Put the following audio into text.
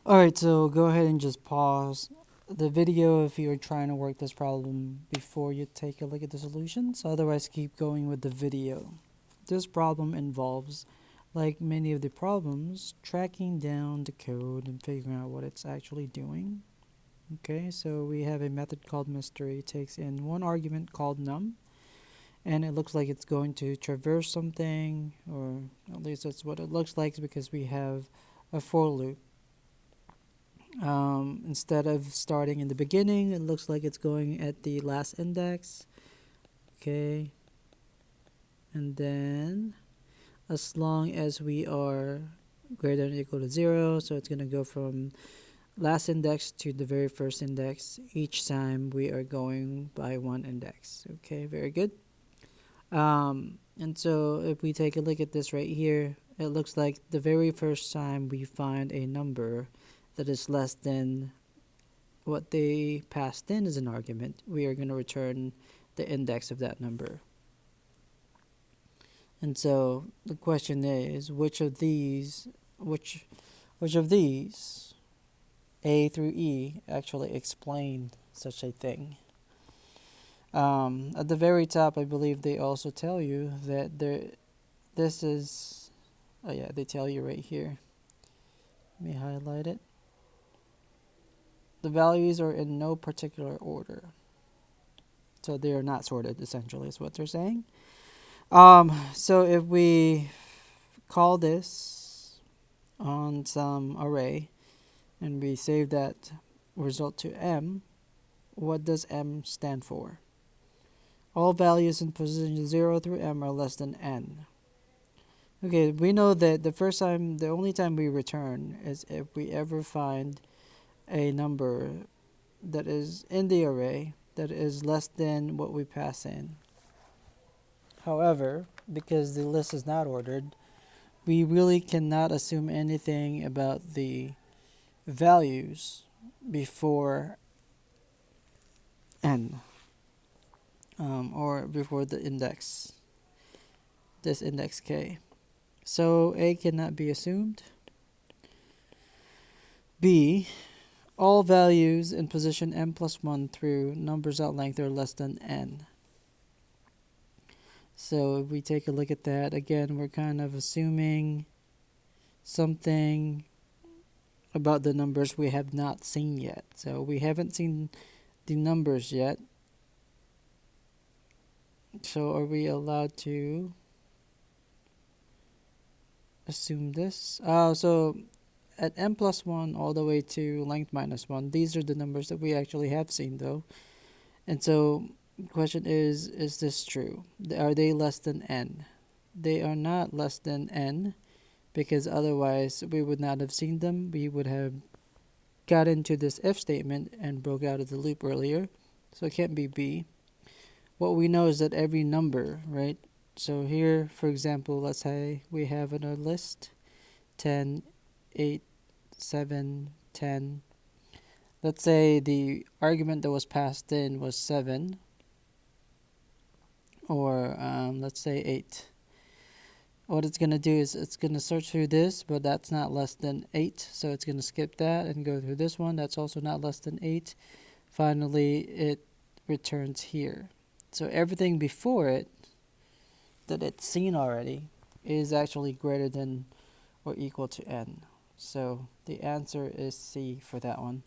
Alright, so go ahead and just pause the video if you're trying to work this problem before you take a look at the solutions. Otherwise, keep going with the video. This problem involves, like many of the problems, tracking down the code and figuring out what it's actually doing. Okay, so we have a method called mystery. It takes in one argument called num, and it looks like it's going to traverse something, or at least that's what it looks like because we have a for loop. Instead of starting in the beginning, it looks like it's going at the last index. Okay. And then as long as we are greater than or equal to 0, so it's going to go from last index to the very first index each time we are going by one index. Okay, very good. And so if we take a look at this right here, it looks like the very first time we find a number that is less than what they passed in as an argument, we are going to return the index of that number. And so the question is, which of these, A through E, actually explain such a thing? At the very top, I believe they also tell you that this is, oh yeah, they tell you right here. Let me highlight it. The values are in no particular order. So they are not sorted, essentially, is what they're saying. So if we call this on some array and we save that result to M, what does M stand for? All values in position 0 through M are less than N. Okay, we know that the only time we return is if we ever find a number that is in the array that is less than what we pass in. However, because the list is not ordered, we really cannot assume anything about the values before n, or before the index, this index k. So A cannot be assumed. B, all values in position m plus 1 through numbers out length are less than n. So if we take a look at that, again, we're kind of assuming something about the numbers we have not seen yet. So we haven't seen the numbers yet. So are we allowed to assume this? So at m plus 1 all the way to length minus 1, these are the numbers that we actually have seen though. And so the question is this true? Are they less than n? They are not less than n, because otherwise we would not have seen them. We would have got into this if statement and broke out of the loop earlier. So it can't be B. What we know is that every number, right? So here, for example, let's say we have in our list 10, 8, 7, 10. Let's say the argument that was passed in was 7, or let's say 8. What it's going to do is it's going to search through this, but that's not less than 8. So it's going to skip that and go through this one. That's also not less than 8. Finally, it returns here. So everything before it that it's seen already is actually greater than or equal to n. So the answer is C for that one.